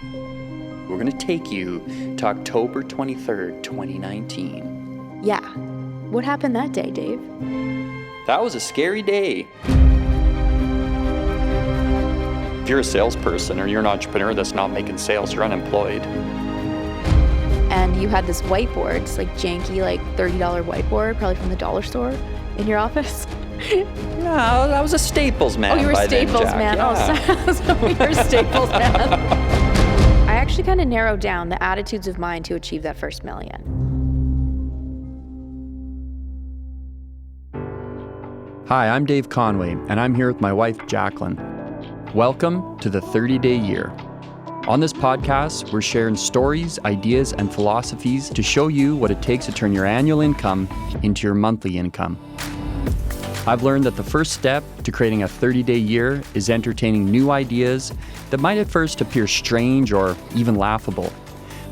We're going to take you to October 23rd, 2019. Yeah. What happened that day, Dave? That was a scary day. If you're a salesperson or you're an entrepreneur that's not making sales, you're unemployed. And you had this whiteboard, it's like janky, like $30 whiteboard, probably from the dollar store in your office. No, I was a Staples man. Oh, you were Staples man. Yeah. Oh, so you're Staples man. I actually kind of narrowed down the attitudes of mine to achieve that first million. Hi, I'm Dave Conway, and I'm here with my wife, Jacqueline. Welcome to the 30-Day Year. On this podcast, we're sharing stories, ideas, and philosophies to show you what it takes to turn your annual income into your monthly income. I've learned that the first step to creating a 30-day year is entertaining new ideas that might at first appear strange or even laughable.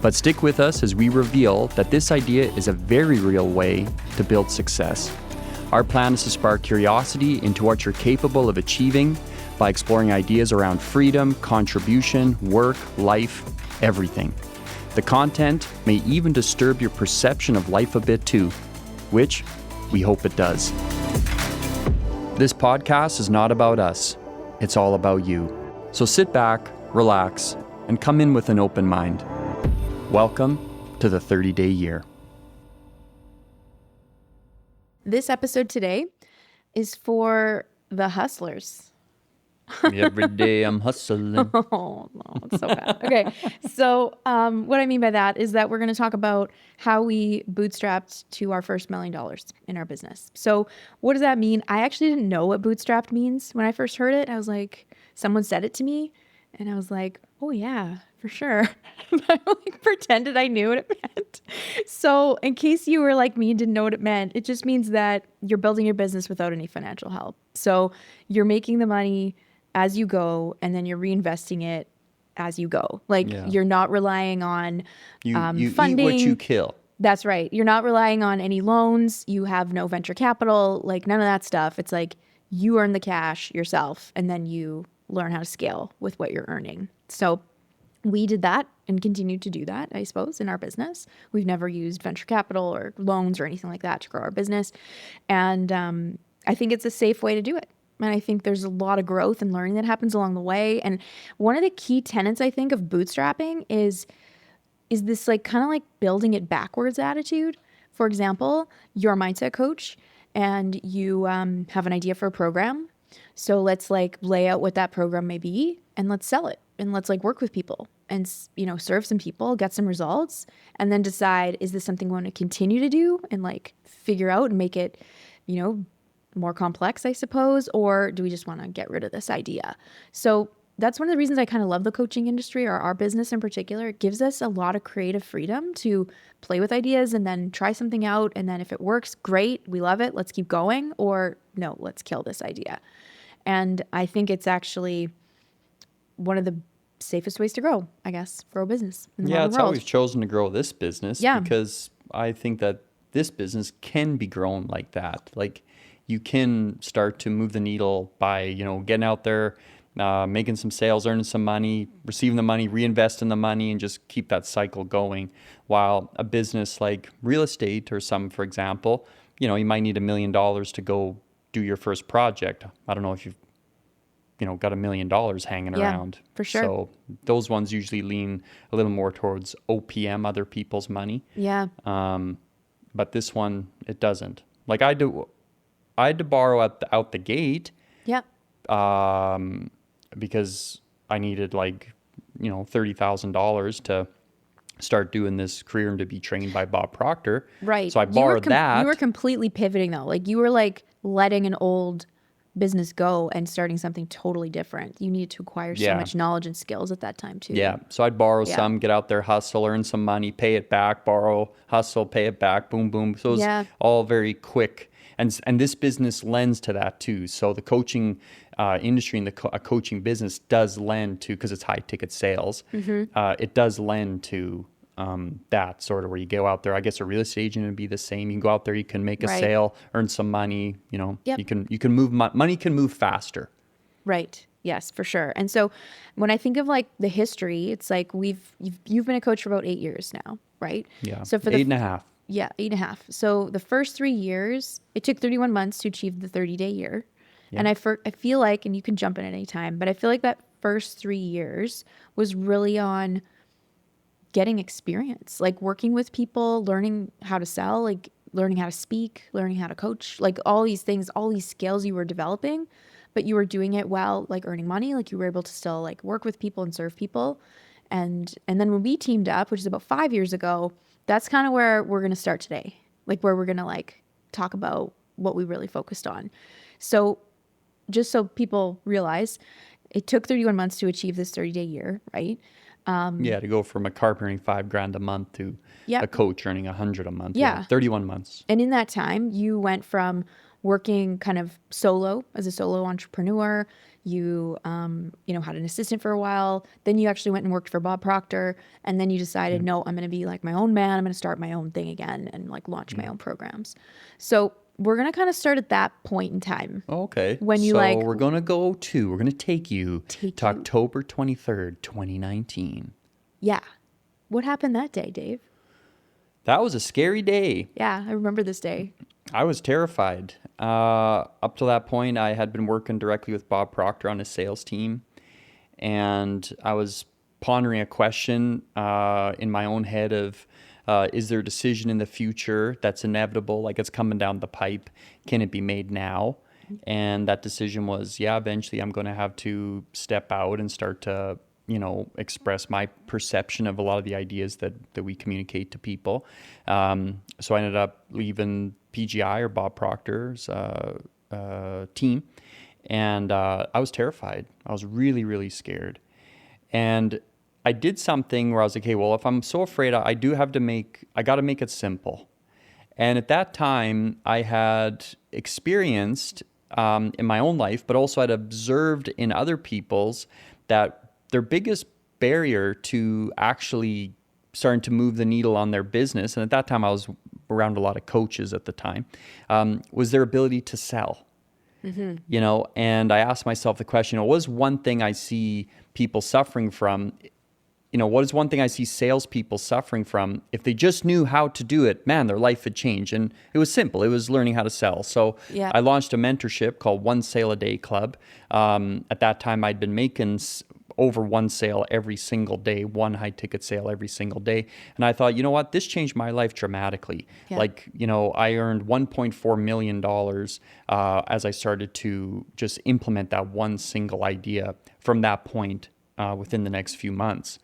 But stick with us as we reveal that this idea is a very real way to build success. Our plan is to spark curiosity into what you're capable of achieving by exploring ideas around freedom, contribution, work, life, everything. The content may even disturb your perception of life a bit too, which we hope it does. This podcast is not about us, it's all about you. So sit back, relax, and come in with an open mind. Welcome to the 30-Day Year. This episode today is for the hustlers. Every day I'm hustling. Oh, no, it's so bad. Okay, so what I mean by that is that we're going to talk about how we bootstrapped to our first $1 million in our business. So what does that mean? I actually didn't know what bootstrapped means when I first heard it. I was like, someone said it to me, and I was like, oh yeah, for sure. I like pretended I knew what it meant. So in case you were like me and didn't know what it meant, it just means that you're building your business without any financial help. So you're making the money as you go, and then you're reinvesting it as you go. Like you're not relying on You funding. eat what you kill. That's right. You're not relying on any loans. You have no venture capital, like none of that stuff. It's like you earn the cash yourself, and then you learn how to scale with what you're earning. So we did that and continue to do that, I suppose, in our business. We've never used venture capital or loans or anything like that to grow our business. And I think it's a safe way to do it. And I think there's a lot of growth and learning that happens along the way. And one of the key tenets, I think, of bootstrapping is this like kind of like building it backwards attitude. For example, you're a mindset coach and you have an idea for a program. So let's like lay out what that program may be and let's sell it. And let's like work with people and, you know, serve some people, get some results, and then decide, is this something we want to continue to do and like figure out and make it, you know, more complex, I suppose, or do we just want to get rid of this idea? So that's one of the reasons I kind of love the coaching industry, or our business in particular. It gives us a lot of creative freedom to play with ideas and then try something out. And then if it works, great, we love it, let's keep going, or no, let's kill this idea. And I think it's actually one of the safest ways to grow, I guess, grow business in the modern It's world. how we've chosen to grow this business because I think that this business can be grown like that. Like, you can start to move the needle by, you know, getting out there, making some sales, earning some money, receiving the money, reinvesting the money, and just keep that cycle going. While a business like real estate or some, for example, you know, you might need $1 million to go do your first project. I don't know if you've, you know, got $1 million hanging around. For sure. So those ones usually lean a little more towards OPM, other people's money. Yeah. But this one, it doesn't. Like I had to borrow out the gate. Yeah. Because I needed like, you know, $30,000 to start doing this career and to be trained by Bob Proctor. Right. So I borrowed that. You were completely pivoting though. Like you were like letting an old business go and starting something totally different. You needed to acquire so much knowledge and skills at that time too. Yeah. So I'd borrow some, get out there, hustle, earn some money, pay it back, borrow, hustle, pay it back, boom, boom. So it was all very quick. And this business lends to that too. So the coaching industry and the coaching business does lend to, because it's high ticket sales, it does lend to that sort of where you go out there. I guess a real estate agent would be the same. You can go out there, you can make a sale, earn some money, you know, you can move, money can move faster. Right. Yes, for sure. And so when I think of like the history, it's like you've been a coach for about 8 years now, right? Yeah. So for 8.5. Yeah, 8.5. So the first 3 years, it took 31 months to achieve the 30-day year. Yeah. And I feel like, and you can jump in at any time, but I feel like that first 3 years was really on getting experience, like working with people, learning how to sell, like learning how to speak, learning how to coach, like all these things, all these skills you were developing, but you were doing it while like earning money, like you were able to still like work with people and serve people. And then when we teamed up, which is about 5 years ago, that's kind of where we're going to start today, like where we're going to like talk about what we really focused on. So just so people realize, it took 31 months to achieve this 30-day year, right? Yeah, to go from a carpenter earning $5,000 a month to a coach earning $100 a month. Yeah. 31 months. And in that time, you went from working kind of solo as a solo entrepreneur. You, had an assistant for a while. Then you actually went and worked for Bob Proctor. And then you decided, no, I'm going to be like my own man. I'm going to start my own thing again and like launch my own programs. So we're going to kind of start at that point in time. Okay. When you we're going to take you to October 23rd, 2019. Yeah. What happened that day, Dave? That was a scary day. Yeah, I remember this day. I was terrified. Up to that point, I had been working directly with Bob Proctor on his sales team. And I was pondering a question in my own head of, is there a decision in the future that's inevitable, like it's coming down the pipe? Can it be made now? And that decision was, eventually I'm going to have to step out and start to, express my perception of a lot of the ideas that we communicate to people. So I ended up leaving PGI, or Bob Proctor's team. And I was terrified. I was really, really scared. And I did something where I was like, hey, well, if I'm so afraid, I got to make it simple. And at that time, I had experienced in my own life, but also I'd observed in other people's, that their biggest barrier to actually starting to move the needle on their business, and at that time I was around a lot of coaches at the time, was their ability to sell. Mm-hmm. And I asked myself the question, what is one thing I see people suffering from? What is one thing I see salespeople suffering from? If they just knew how to do it, man, their life would change. And it was simple. It was learning how to sell. So I launched a mentorship called One Sale a Day Club. At that time, I'd been making over one sale every single day, one high ticket sale every single day. And I thought, you know what, this changed my life dramatically. Yeah. I earned $1.4 million as I started to just implement that one single idea from that point within the next few months.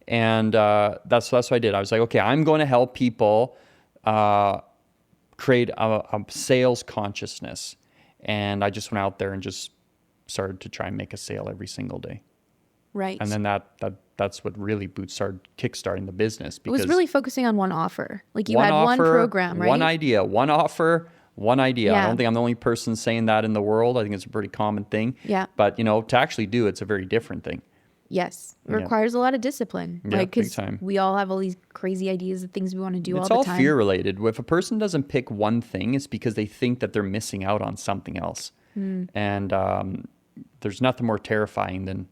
And that's what I did. I was like, okay, I'm going to help people create a sales consciousness. And I just went out there and just started to try and make a sale every single day. Right. And then that's what really started kickstarting the business. Because it was really focusing on one offer. Like you had one program, right? One idea, one offer, one idea. Yeah. I don't think I'm the only person saying that in the world. I think it's a pretty common thing. Yeah. But, to actually do it's a very different thing. Yes. It requires a lot of discipline. Yeah, like, big time. We all have all these crazy ideas of things we want to do all the time. It's all fear related. If a person doesn't pick one thing, it's because they think that they're missing out on something else. And there's nothing more terrifying than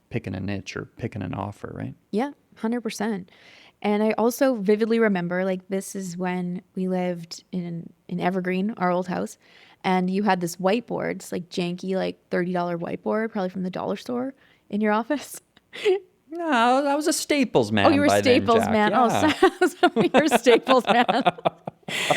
picking a niche or picking an offer, right? Yeah, 100%. And I also vividly remember, like, this is when we lived in Evergreen, our old house, and you had this whiteboard, it's like janky, like $30 whiteboard, probably from the dollar store in your office. No, I was a Staples man. Oh, you were Staples man. Yeah. Oh, so you're a Staples man.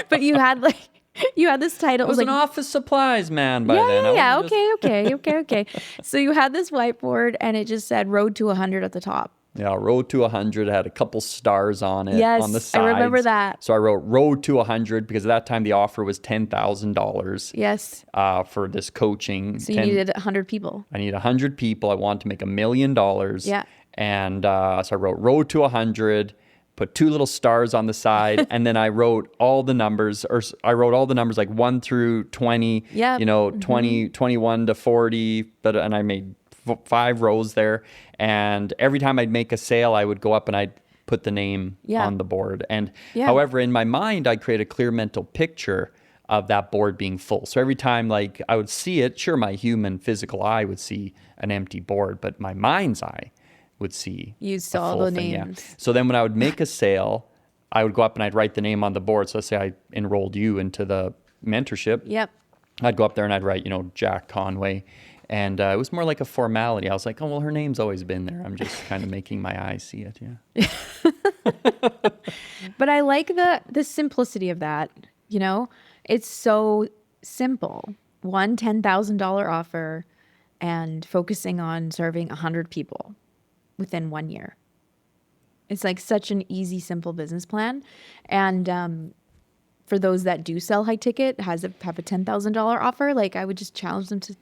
But you had this title. I was an office supplies man by then. Yeah. Okay. So you had this whiteboard and it just said Road to 100 at the top. Yeah, Road to 100 had a couple stars on it on the sides. I remember that. So I wrote Road to 100 because at that time the offer was $10,000. Yes. For this coaching. So you needed 100 people. I needed 100 people. I wanted to make $1 million. Yeah. And so I wrote Road to 100, put 2 little stars on the side, and then I wrote all the numbers, like 1 through 20, 20, 21 to 40, and I made 5 rows there. And every time I'd make a sale, I would go up and I'd put the name on the board. And however, in my mind, I create a clear mental picture of that board being full. So every time like I would see it, sure, my human physical eye would see an empty board, but my mind's eye would see You a saw full the thing. names. Yeah. So then when I would make a sale, I would go up and I'd write the name on the board. So let's say I enrolled you into the mentorship. Yep. I'd go up there and I'd write, Jack Conway. And it was more like a formality. I was like, oh, well, her name's always been there. I'm just kind of making my eyes see it. Yeah. But I like the simplicity of that. It's so simple. One $10,000 offer and focusing on serving 100 people within 1 year. It's like such an easy, simple business plan. And for those that do sell high ticket, have a $10,000 offer, like I would just challenge them to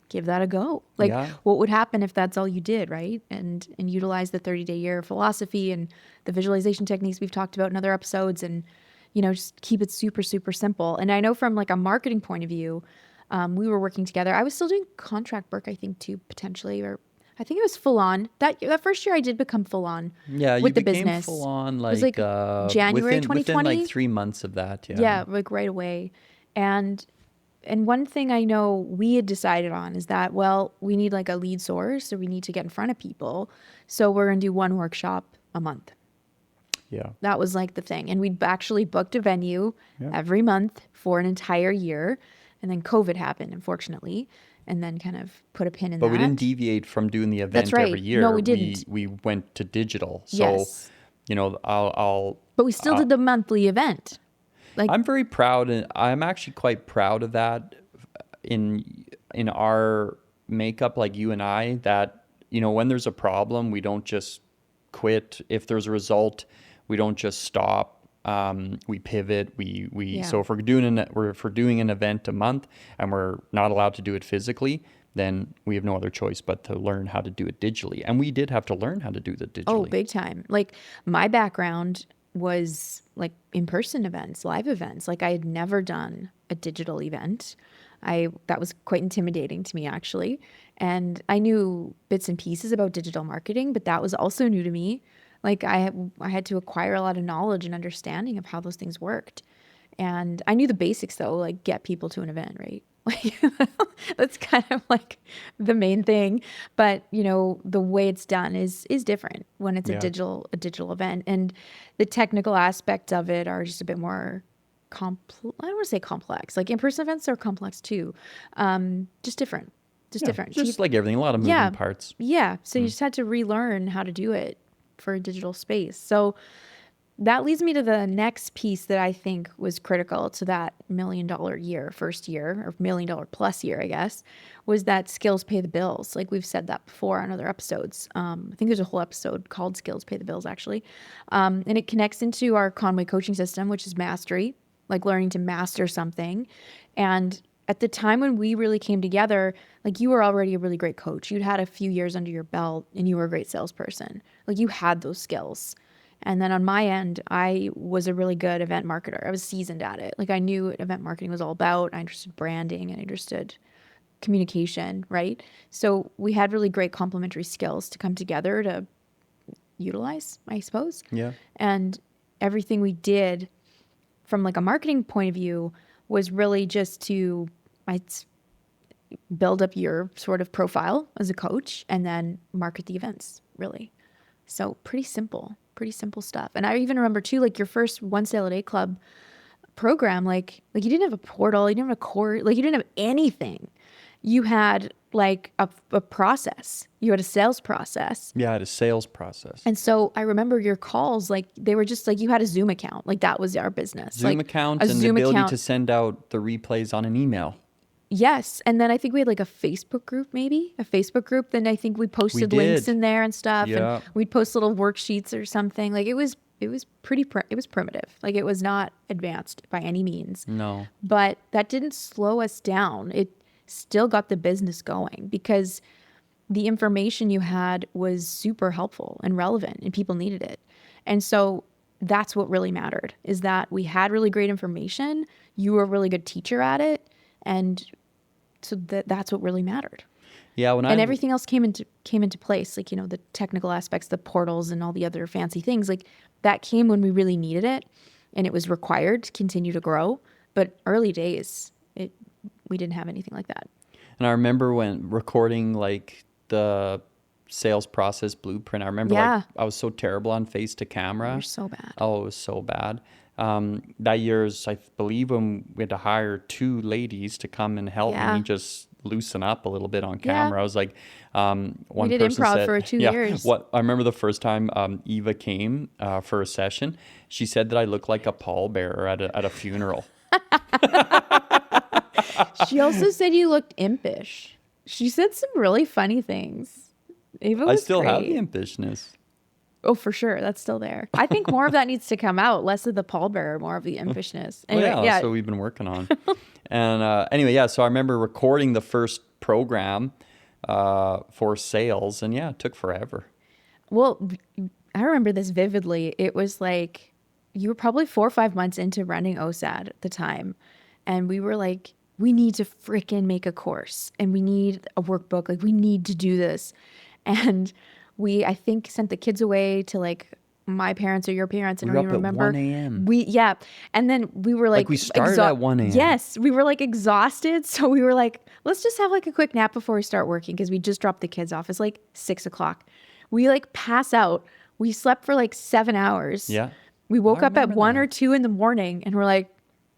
give that a go. Like what would happen if that's all you did, right? And utilize the 30-day year philosophy and the visualization techniques we've talked about in other episodes, and just keep it super, super simple. And I know from like a marketing point of view, we were working together. I was still doing contract work, I think, too, potentially, or I think it was full on. That first year I did become full on with the business. Full on it was like January 2020. Within like 3 months of that, yeah. Yeah, like right away. And one thing I know we had decided on is that, well, we need like a lead source, so we need to get in front of people. So we're going to do one workshop a month. Yeah. That was like the thing. And we'd actually booked a venue every month for an entire year. And then COVID happened, unfortunately, and then kind of put a pin in that. But we didn't deviate from doing the event every year. No, we didn't. We went to digital. So, I'll... But we still did the monthly event. Like, I'm very proud, and I'm actually quite proud of that in our makeup, like you and I, that, when there's a problem, we don't just quit. If there's a result, we don't just stop. We pivot. So if we're doing an event a month and we're not allowed to do it physically, then we have no other choice but to learn how to do it digitally. And we did have to learn how to do that digitally. Oh, big time. Like my background was like in-person events, live events. Like I had never done a digital event. That was quite intimidating to me, actually. And I knew bits and pieces about digital marketing, but that was also new to me. Like I had to acquire a lot of knowledge and understanding of how those things worked. And I knew the basics though, like get people to an event, right? Like that's kind of like the main thing. But the way it's done is different when it's a digital event. And the technical aspects of it are just a bit more I don't want to say complex. Like in-person events are complex too. Just different. Different. Just like everything, a lot of moving parts. Yeah. So you just had to relearn how to do it for a digital space. So that leads me to the next piece that I think was critical to that $1 million year, first year, or $1 million plus year, I guess, was that skills pay the bills. Like we've said that before on other episodes. I think there's a whole episode called Skills Pay the Bills, actually. And it connects into our Conway coaching system, which is mastery, like learning to master something. And at the time when we really came together, like you were already a really great coach. You'd had a few years under your belt and you were a great salesperson. Like you had those skills. And then on my end, I was a really good event marketer. I was seasoned at it. Like I knew what event marketing was all about. I understood branding and I understood communication, right? So we had really great complementary skills to come together to utilize, I suppose. Yeah. And everything we did from like a marketing point of view was really just to build up your sort of profile as a coach and then market the events, really. So pretty simple stuff. And I even remember too, like your first One Sale a Day Club program, like you didn't have a portal, you didn't have a core, like you didn't have anything. You had like a process. You had a sales process. Yeah, I had a sales process. And so I remember your calls, like they were just like you had a Zoom account. Like that was our business. Zoom account and the ability to send out the replays on an email. Yes. And then I think we had like a Facebook group, Then I think we posted links in there and stuff. Yeah. And we'd post little worksheets or something. Like it was primitive. Like it was not advanced by any means. No. But that didn't slow us down. It still got the business going because the information you had was super helpful and relevant and people needed it. And so that's what really mattered, is that we had really great information. You were a really good teacher at it. And so that's what really mattered. Yeah. And everything else came into place. Like, the technical aspects, the portals and all the other fancy things, like that came when we really needed it and it was required to continue to grow. But early days, we didn't have anything like that. And I remember when recording like the sales process blueprint, I remember like I was so terrible on face to camera. You're so bad. Oh, it was so bad. That year's, I believe, when we had to hire 2 ladies to come and help me just loosen up a little bit on camera. I was like, one we did person improv said, for 2 years. What I remember the first time Eva came for a session, she said that I looked like a pallbearer at a funeral. She also said you looked impish. She said some really funny things. Eva was I still have great. the impishness. Oh, for sure. That's still there. I think more of that needs to come out. Less of the pallbearer, more of the impishness. Anyway, That's what we've been working on. And anyway, so I remember recording the first program for sales, and it took forever. Well, I remember this vividly. It was like you were probably 4 or 5 months into running OSAD at the time. And we were like, we need to freaking make a course and we need a workbook. Like, we need to do this. And I think, sent the kids away to like my parents or your parents. I don't even remember. At 1 a.m. And then we were like we started at 1 a.m. Yes. We were like exhausted. So we were like, let's just have like a quick nap before we start working. Cause we just dropped the kids off. It's like 6 o'clock. We like pass out. We slept for like 7 hours. Yeah. We woke up at 1 or 2 in the morning and we're like,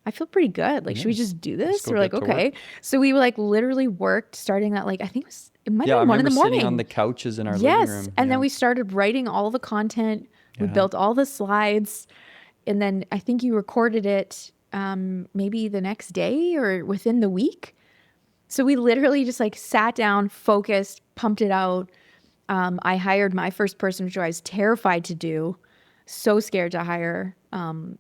I feel pretty good. Like, should we just do this? We're like, okay. So we like literally worked starting at like, I think it might have been 1 in the morning. Sitting on the couches in our living room. And then we started writing all the content. We built all the slides. And then I think you recorded it maybe the next day or within the week. So we literally just like sat down, focused, pumped it out. I hired my first person, which I was terrified to do. So scared to hire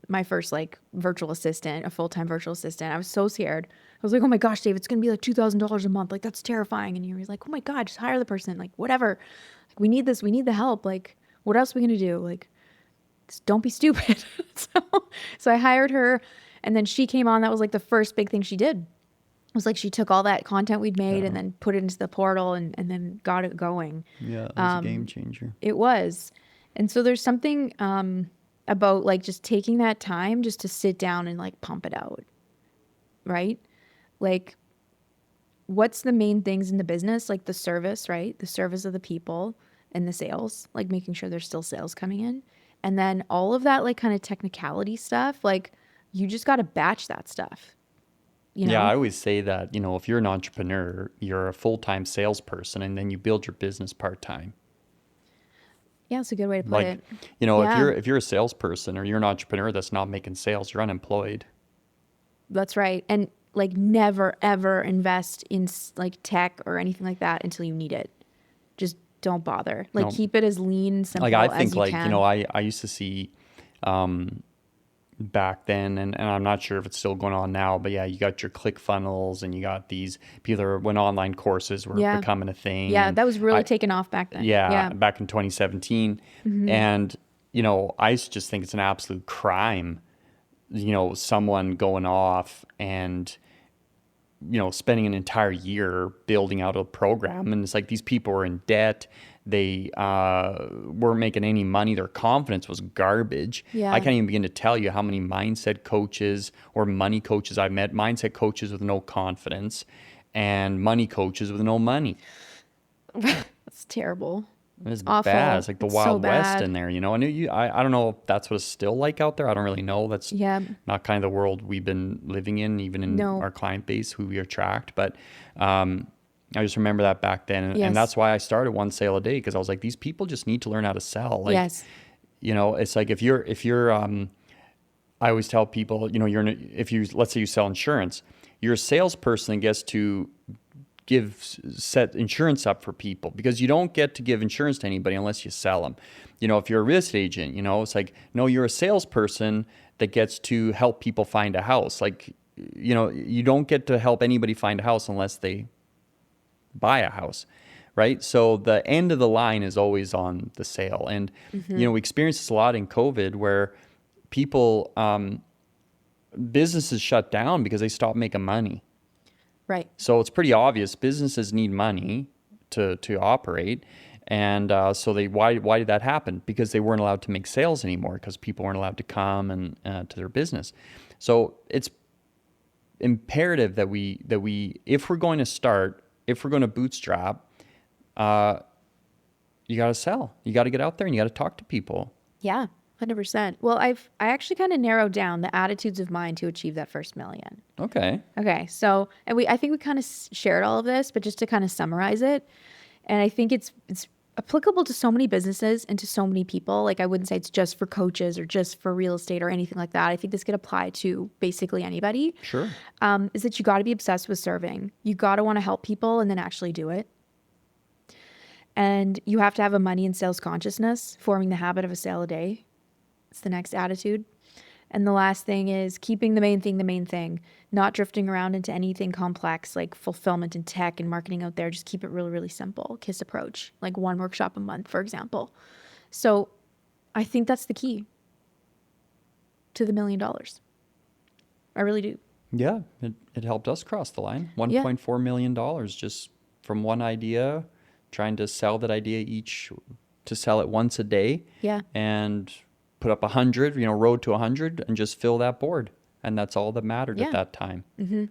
my first like virtual assistant, a full-time virtual assistant. I was so scared. I was like, oh my gosh, Dave, it's going to be like $2,000 a month. Like, that's terrifying. And he was like, oh my God, just hire the person. Like, whatever. Like, we need this. We need the help. Like, what else are we going to do? Like, just don't be stupid. So I hired her, and then she came on. That was like the first big thing she did. It was like she took all that content we'd made and then put it into the portal and then got it going. Yeah, it was a game changer. It was. And so there's something about like just taking that time just to sit down and like pump it out, right? Like, what's the main things in the business? Like the service, right? The service of the people and the sales, like making sure there's still sales coming in. And then all of that like kind of technicality stuff, like you just got to batch that stuff. You know? Yeah, I always say that, if you're an entrepreneur, you're a full-time salesperson and then you build your business part-time. Yeah, it's a good way to put it. If you're a salesperson or you're an entrepreneur that's not making sales, you're unemployed. That's right. And like never, ever invest in like tech or anything like that until you need it. Just don't bother. Like keep it as lean and simple as you can. Like I think I used to see back then, and I'm not sure if it's still going on now, but you got your ClickFunnels and you got these people when online courses were becoming a thing. Yeah, that was really taken off back then. Yeah, back in 2017. Mm-hmm. And, I used to just think it's an absolute crime, someone going off and, spending an entire year building out a program. And it's like these people were in debt. They weren't making any money. Their confidence was garbage. Yeah. I can't even begin to tell you how many mindset coaches or money coaches I've met. Mindset coaches with no confidence and money coaches with no money. That's terrible. It's awful. Bad. It's like the Wild West in there, I don't know if that's what it's still like out there. I don't really know. That's not kind of the world we've been living in, even in our client base, who we attract. But I just remember that back then. And that's why I started one sale a day, because I was like, these people just need to learn how to sell. Like, it's like if you're I always tell people, let's say you sell insurance, you're a salesperson that gets to set insurance up for people, because you don't get to give insurance to anybody unless you sell them. If you're a real estate agent, it's like, no, you're a salesperson that gets to help people find a house. Like, you don't get to help anybody find a house unless they buy a house, right? So the end of the line is always on the sale. And, we experienced this a lot in COVID, where people, businesses shut down because they stopped making money. Right. So it's pretty obvious businesses need money to operate. And so why did that happen? Because they weren't allowed to make sales anymore, because people weren't allowed to come and to their business. So it's imperative that we if we're going to bootstrap, you got to sell. You got to get out there and you got to talk to people. Yeah, 100%. Well, I actually kind of narrowed down the attitudes of mine to achieve that first million. Okay. So, and I think we kind of shared all of this, but just to kind of summarize it, and I think it's applicable to so many businesses and to so many people. Like, I wouldn't say it's just for coaches or just for real estate or anything like that. I think this could apply to basically anybody. Sure. Is that you got to be obsessed with serving. You got to want to help people and then actually do it. And you have to have a money and sales consciousness, forming the habit of a sale a day. It's the next attitude. And the last thing is keeping the main thing, not drifting around into anything complex like fulfillment and tech and marketing out there. Just keep it really, really simple. KISS approach, like 1 workshop a month, for example. So I think that's the key to the $1 million. I really do. Yeah, it helped us cross the line. $1.4 million just from one idea, trying to sell that idea to sell it once a day. Yeah. And put up 100, road to 100 and just fill that board. And that's all that mattered at that time. Mm-hmm.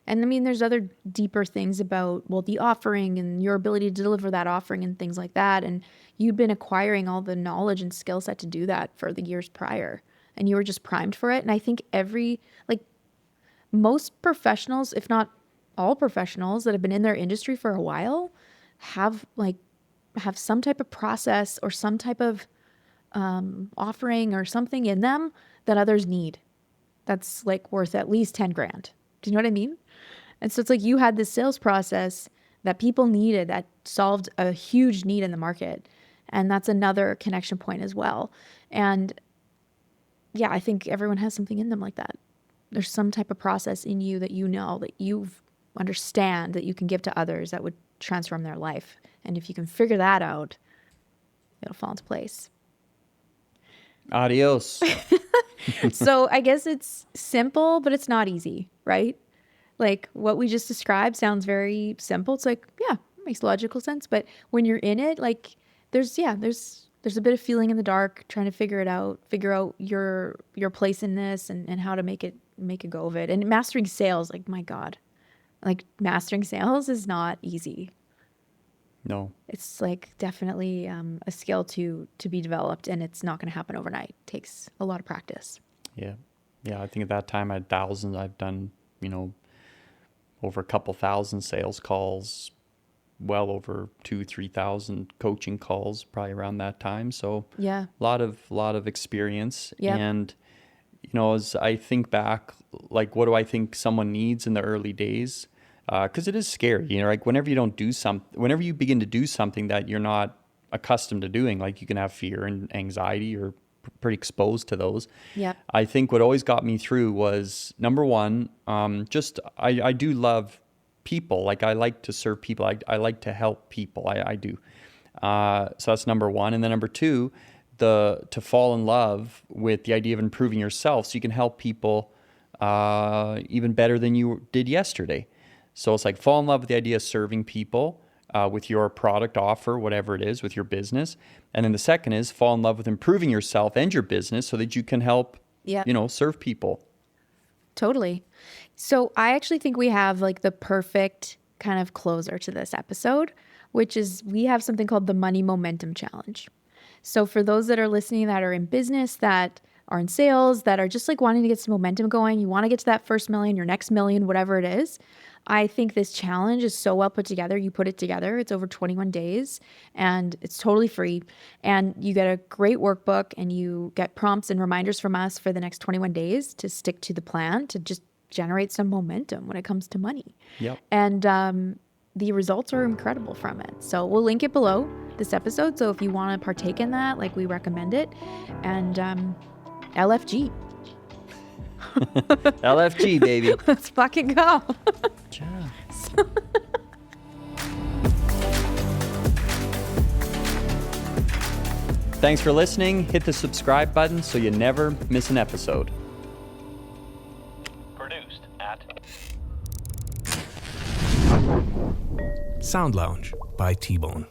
And I mean, there's other deeper things about, the offering and your ability to deliver that offering and things like that. And you'd been acquiring all the knowledge and skill set to do that for the years prior. And you were just primed for it. And I think most professionals, if not all professionals that have been in their industry for a while, have some type of process or some type of offering or something in them that others need. That's worth at least 10 grand. Do you know what I mean? And so it's you had this sales process that people needed that solved a huge need in the market. And that's another connection point as well. And yeah, I think everyone has something in them like that. There's some type of process in you that that you understand that you can give to others that would transform their life. And if you can figure that out, it'll fall into place. Adios. So I guess it's simple, but it's not easy, right? What we just described sounds very simple. It's it makes logical sense. But when you're in it, there's a bit of feeling in the dark, trying to figure out your place in this and how to make a go of it. And mastering sales, my God, mastering sales is not easy. No. It's definitely a skill to be developed, and it's not going to happen overnight. It takes a lot of practice. Yeah. I think at that time I had thousands. I've done, over a couple thousand sales calls, well over 2,000-3,000 coaching calls, probably around that time. So yeah, a lot of experience. Yep. And as I think back, what do I think someone needs in the early days? Because it is scary, whenever you begin to do something that you're not accustomed to doing, you can have fear and anxiety, or pretty exposed to those. Yeah. I think what always got me through was, number one, I do love people. I like to serve people. I like to help people. I do. So that's number one. And then number two, to fall in love with the idea of improving yourself so you can help people even better than you did yesterday. So it's fall in love with the idea of serving people with your product offer, whatever it is, with your business. And then the second is fall in love with improving yourself and your business so that you can help, serve people. Totally. So I actually think we have the perfect kind of closer to this episode, which is we have something called the Money Momentum Challenge. So for those that are listening that are in business, that are in sales, that are just wanting to get some momentum going, you want to get to that first million, your next million, whatever it is, I think this challenge is so well put together. You put it together. It's over 21 days and it's totally free. And you get a great workbook and you get prompts and reminders from us for the next 21 days to stick to the plan, to just generate some momentum when it comes to money. Yep. And the results are incredible from it. So we'll link it below this episode. So if you want to partake in that, we recommend it. And LFG. LFG, baby. Let's fucking go. Yeah. Thanks for listening. Hit the subscribe button so you never miss an episode. Produced at Sound Lounge by T-Bone.